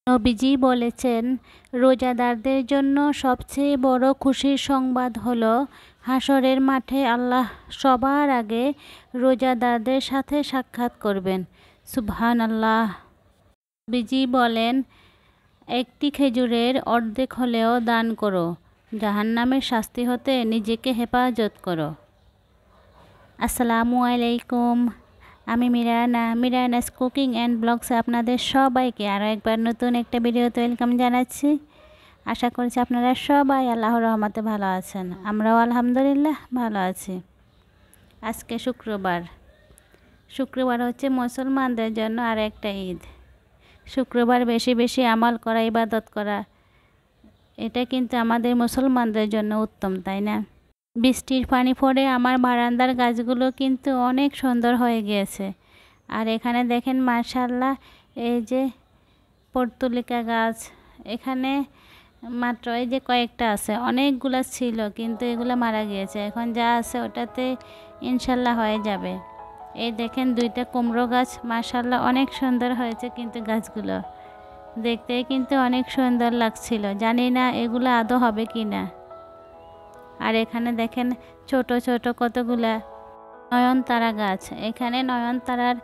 নবীজি বলেছেন, রোজাদারদের জন্য সবচেয়ে বড় খুশির সংবাদ হলো হাশরের মাঠে আল্লাহ সবার আগে রোজাদারদের সাথে সাক্ষাৎ করবেন। সুবহানাল্লাহ। নবীজি বলেন, একটি খেজুরের অর্ধেক হলেও দান করো, জাহান্নামের শাস্তি হতে নিজেকে হেফাজত করো। আসসালামু আলাইকুম। আমি মিরানাস কুকিং অ্যান্ড ব্লগসে আপনাদের সবাইকে আরও একবার নতুন একটা ভিডিওতে ওয়েলকাম জানাচ্ছি। আশা করছি আপনারা সবাই আল্লাহর রহমতে ভালো আছেন। আমরাও আলহামদুলিল্লাহ ভালো আছি। আজকে শুক্রবার হচ্ছে মুসলমানদের জন্য আর একটা ঈদ। শুক্রবার বেশি বেশি আমল করা, ইবাদত করা, এটা কিন্তু আমাদের মুসলমানদের জন্য উত্তম, তাই না? বৃষ্টির পানি পড়ে আমার বারান্দার গাছগুলো কিন্তু অনেক সুন্দর হয়ে গিয়েছে। আর এখানে দেখেন মাশাআল্লাহ, এই যে পর্তুলিকা গাছ, এখানে মাত্র এই যে কয়েকটা আছে, অনেকগুলো ছিল কিন্তু এগুলো মারা গিয়েছে। এখন যা আছে ওটাতে ইনশাল্লাহ হয়ে যাবে। এই দেখেন দুইটা কুমড়ো গাছ, মাশাআল্লাহ অনেক সুন্দর হয়েছে, কিন্তু গাছগুলো দেখতে কিন্তু অনেক সুন্দর লাগছিল। জানি না এগুলো আদৌ হবে কি না। আর এখানে দেখেন ছোট ছোট কতগুলা নয়নতারা গাছ। এখানে নয়নতারার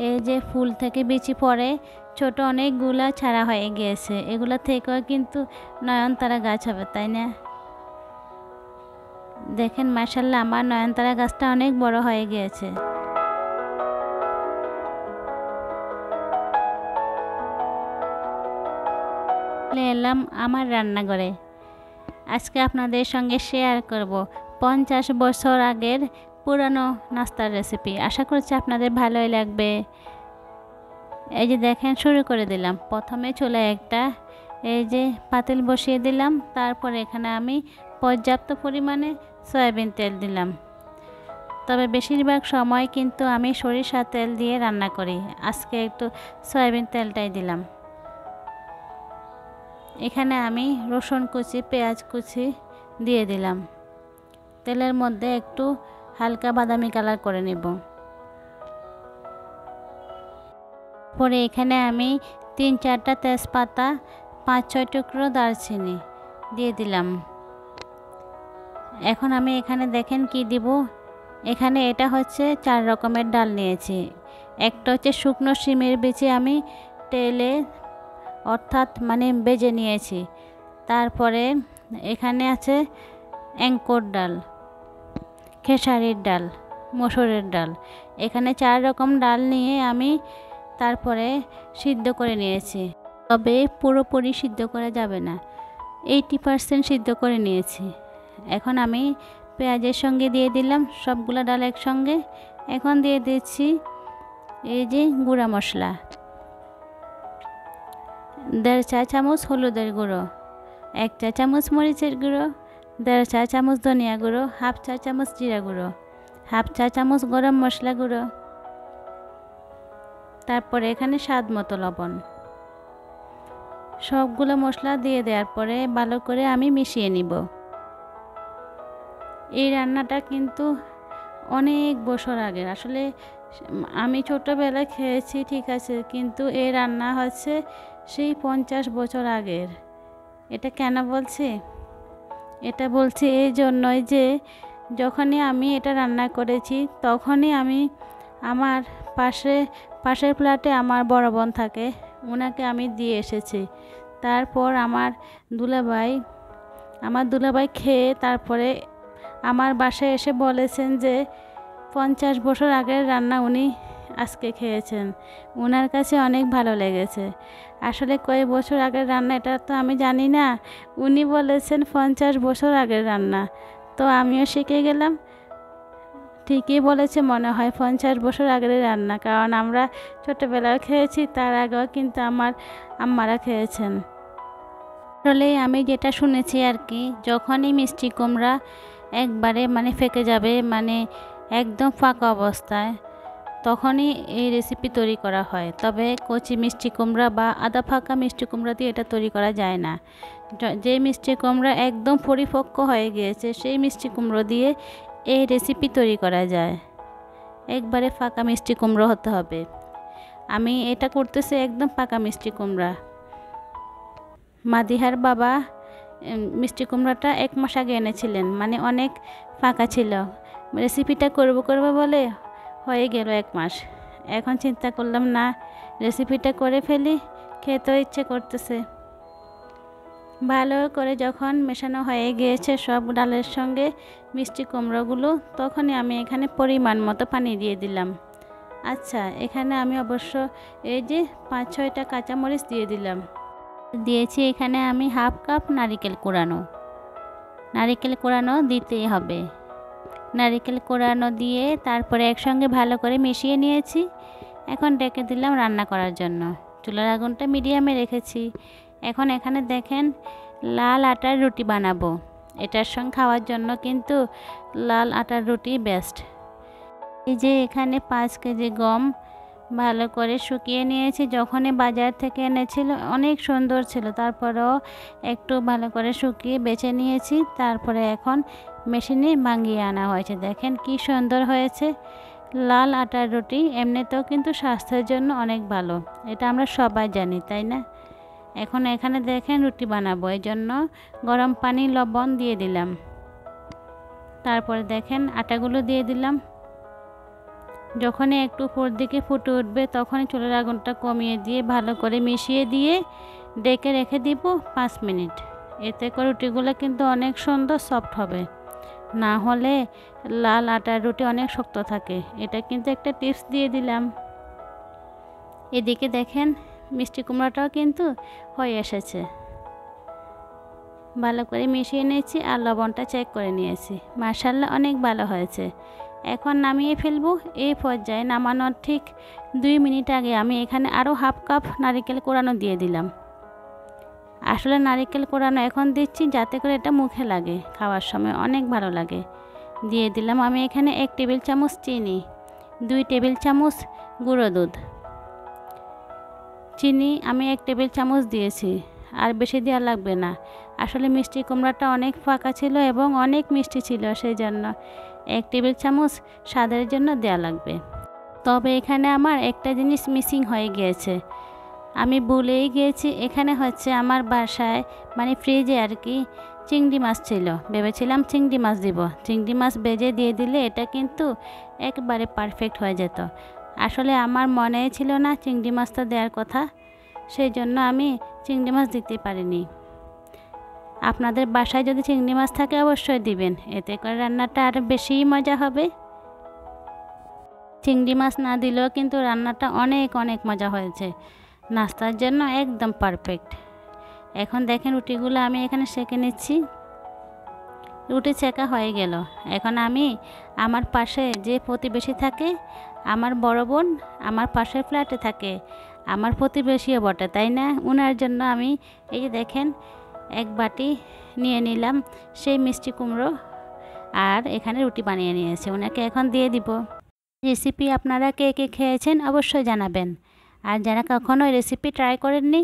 এই যে ফুল থেকে বিচি পড়ে ছোট অনেকগুলা ছাড়া হয়ে গিয়েছে, এগুলা থেকেও কিন্তু নয়নতারা গাছ হবে, তাই না? দেখেন মাশাআল্লাহ আমার নয়নতারা গাছটা অনেক বড় হয়ে গিয়েছে। এলাম আমার রান্নাঘরে। আজকে আপনাদের সঙ্গে শেয়ার করব 50 বছর আগের পুরানো নাস্তার রেসিপি। আশা করছি আপনাদের ভালোই লাগবে। এই যে দেখেন শুরু করে দিলাম। প্রথমে চুলায় একটা এই যে পাতিল বসিয়ে দিলাম, তারপরে এখানে আমি পর্যাপ্ত পরিমাণে সয়াবিন তেল দিলাম। তবে বেশিরভাগ সময় কিন্তু আমি সরিষার তেল দিয়ে রান্না করি, আজকে একটু সয়াবিন তেলটাই দিলাম। এখানে আমি রসুন কুচি, পেঁয়াজ কুচি দিয়ে দিলাম। তেলের মধ্যে একটু হালকা বাদামি কালার করে নেব। পরে এখানে আমি 3-4টা তেজপাতা, 5-6 টুকরো দারচিনি দিয়ে দিলাম। এখন আমি এখানে দেখেন কি দিব। এখানে এটা হচ্ছে 4 রকমের ডাল নিয়েছি। একটা হচ্ছে শুকনো শিমের বিচি আমি তেলে অর্থাৎ মানে বেজে নিয়েছি। তারপরে এখানে আছে অ্যাঙ্কর ডাল, খেসারির ডাল, মসুরের ডাল। এখানে 4 রকম ডাল নিয়ে আমি তারপরে সিদ্ধ করে নিয়েছি। তবে পুরোপুরি সিদ্ধ করা যাবে না, 80% সিদ্ধ করে নিয়েছি। এখন আমি পেঁয়াজের সঙ্গে দিয়ে দিলাম সবগুলো ডাল একসঙ্গে। এখন দিয়ে দিচ্ছি এই যে গুঁড়া মশলা, 1.5 চা চামচ হলুদের গুঁড়ো, 1 চা চামচ মরিচের গুঁড়ো, 1.5 চা চামচ ধনিয়া গুঁড়ো, 1/2 চা চামচ জিরা গুঁড়ো, 1/2 চা চামচ গরম মশলা গুঁড়ো, তারপরে এখানে স্বাদ মতো লবণ। সবগুলো মশলা দিয়ে দেওয়ার পরে ভালো করে আমি মিশিয়ে নিব। এই রান্নাটা কিন্তু অনেক বছর আগের, আসলে আমি ছোটোবেলায় খেয়েছি ঠিক আছে, কিন্তু এই রান্না হচ্ছে সেই 50 বছর আগের। এটা কেন বলছি? এটা বলছি এই জন্যই যে যখনই আমি এটা রান্না করেছি তখনই আমি আমার পাশের ফ্ল্যাটে আমার বড় বোন থাকে, ওনাকে আমি দিয়ে এসেছি। তারপর আমার দুলাভাই খেয়ে তারপরে আমার বাসায় এসে বলেছেন যে 50 বছর আগের রান্না উনি আজকে খেয়েছেন, ওনার কাছে অনেক ভালো লেগেছে। আসলে কয় বছর আগের রান্না এটা তো আমি জানি না, উনি বলেছেন 50 বছর আগের রান্না, তো আমিও শিখে গেলাম। ঠিকই বলেছে মনে হয় 50 বছর আগের রান্না, কারণ আমরা ছোটোবেলায় খেয়েছি, তার আগেও কিন্তু আমার আম্মারা খেয়েছেন। আসলে আমি যেটা শুনেছি আর কি, যখনই মিষ্টি কুমড়া একবারে মানে ফেকে যাবে, মানে একদম ফাঁকা অবস্থায়, তখনই এই রেসিপি তৈরি করা হয়। তবে কচি মিষ্টি কুমড়া বা আধা ফাঁকা মিষ্টি কুমড়া দিয়ে এটা তৈরি করা যায় না। যে মিষ্টি কুমড়া একদম পরিপক্ক হয়ে গিয়েছে সেই মিষ্টি কুমড়ো দিয়ে এই রেসিপি তৈরি করা যায়। একবারে ফাঁকা মিষ্টি কুমড়ো হতে হবে। আমি এটা করতেছি একদম পাকা মিষ্টি কুমড়া। মাদিহার বাবা মিষ্টি কুমড়াটা 1 মাস আগে এনেছিলেন, মানে অনেক ফাঁকা ছিল। রেসিপিটা করব বলে হয়ে গেল 1 মাস। এখন চিন্তা করলাম না, রেসিপিটা করে ফেলি, খেতেও ইচ্ছে করতেছে। ভালো করে যখন মেশানো হয়ে গিয়েছে সব ডালের সঙ্গে মিষ্টি কুমড়োগুলো, তখনই আমি এখানে পরিমাণ মতো পানি দিয়ে দিলাম। আচ্ছা, এখানে আমি অবশ্য এই যে 5-6টা কাঁচামরিচ দিয়ে দিলাম। দিয়েছি এখানে আমি 1/2 কাপ নারিকেল কোড়ানো। নারিকেল কোড়ানো দিতেই হবে। নারিকেল কোড়ানো দিয়ে তারপরে একসঙ্গে ভালো করে মিশিয়ে নিয়েছি। এখন ডেকে দিলাম রান্না করার জন্য। চুলার আগুনটা মিডিয়ামে রেখেছি। এখন এখানে দেখেন লাল আটার রুটি বানাবো। এটার সঙ্গে খাওয়ার জন্য কিন্তু লাল আটার রুটি বেস্ট। এই যে এখানে 5 কেজি গম ভালো করে শুকিয়ে নিয়েছি। যখনই বাজার থেকে এনেছিল অনেক সুন্দর ছিল, তারপরেও একটু ভালো করে শুকিয়ে বেছে নিয়েছি। তারপরে এখন মেশিনে ভাঙিয়ে আনা হয়েছে। দেখেন কি সুন্দর হয়েছে। লাল আটার রুটি এমনিতেও কিন্তু স্বাস্থ্যের জন্য অনেক ভালো, এটা আমরা সবাই জানি, তাই না? এখন এখানে দেখেন রুটি বানাবো, এই জন্য গরম পানি লবণ দিয়ে দিলাম। তারপরে দেখেন আটাগুলো দিয়ে দিলাম। যখনই একটু উপর দিকে ফুটে উঠবে তখনই চুলার আগুনটা কমিয়ে দিয়ে ভালো করে মিশিয়ে দিয়ে ডেকে রেখে দিব 5 মিনিট। এতে করে রুটিগুলো কিন্তু অনেক সুন্দর সফট হবে। না হলে লাল আটার রুটি অনেক শক্ত থাকে। এটা কিন্তু একটা টিপস দিয়ে দিলাম। এদিকে দেখেন মিষ্টি কুমড়াটাও কিন্তু হয়ে এসেছে। ভালো করে মিশিয়ে নিয়েছি আর লবণটা চেক করে নিয়েছি। মাশাআল্লাহ অনেক ভালো হয়েছে। এখন নামিয়ে ফেলবো। এই পর্যায়ে নামানোর ঠিক 2 মিনিট আগে আমি এখানে আরও 1/2 কাপ নারিকেল কোড়ানো দিয়ে দিলাম। আসলে নারিকেল কোড়ানো এখন দিচ্ছি যাতে করে এটা মুখে লাগে, খাওয়ার সময় অনেক ভালো লাগে। দিয়ে দিলাম আমি এখানে 1 টেবিল চামচ চিনি, 2 টেবিল চামচ গুঁড়ো দুধ। চিনি আমি 1 টেবিল চামচ দিয়েছি, আর বেশি দেওয়া লাগবে না। আসলে মিষ্টি কুমড়াটা অনেক ফাঁকা ছিল এবং অনেক মিষ্টি ছিল, সেই জন্য 1 টেবিল চামচ স্বাদের জন্য দেওয়া লাগবে। তবে এখানে আমার একটা জিনিস মিসিং হয়ে গিয়েছে, আমি ভুলেই গিয়েছি। এখানে হচ্ছে আমার বাসায় মানে ফ্রিজে আর কি চিংড়ি মাছ ছিল। ভেবেছিলাম চিংড়ি মাছ দিব, চিংড়ি মাছ ভেজে দিয়ে দিলে এটা কিন্তু একবারে পারফেক্ট হয়ে যেত। আসলে আমার মনে ছিল না চিংড়ি মাছটা দেওয়ার কথা, সেই জন্য আমি চিংড়ি মাছ দিতে পারিনি। আপনাদের বাসায় যদি চিংড়ি মাছ থাকে অবশ্যই দিবেন, এতে করে রান্নাটা আরও বেশি মজা হবে। চিংড়ি মাছ না দিলেও কিন্তু রান্নাটা অনেক অনেক মজা হয়েছে, নাস্তার জন্য একদম পারফেক্ট। এখন দেখেন রুটিগুলো আমি এখানে সেঁকে নিচ্ছি। রুটি সেঁকা হয়ে গেল। এখন আমি আমার পাশে যে প্রতিবেশী থাকে, আমার বড় বোন আমার পাশের ফ্ল্যাটে থাকে, আমার প্রতিবেশীও বটে, তাই না? ওনার জন্য আমি এই যে দেখেন 1 বাটি নিয়ে নিলাম সেই মিষ্টি কুমড়ো, আর এখানে রুটি বানিয়ে নিয়েছি, ওনাকে এখন দিয়ে দিব। রেসিপি আপনারা কে কে খেয়েছেন অবশ্যই জানাবেন। আর যারা কখনো রেসিপি ট্রাই করেননি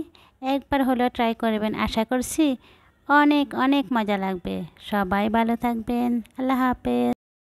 একবার হলেও ট্রাই করবেন, আশা করছি অনেক অনেক মজা লাগবে। সবাই ভালো থাকবেন। আল্লাহ হাফেজ।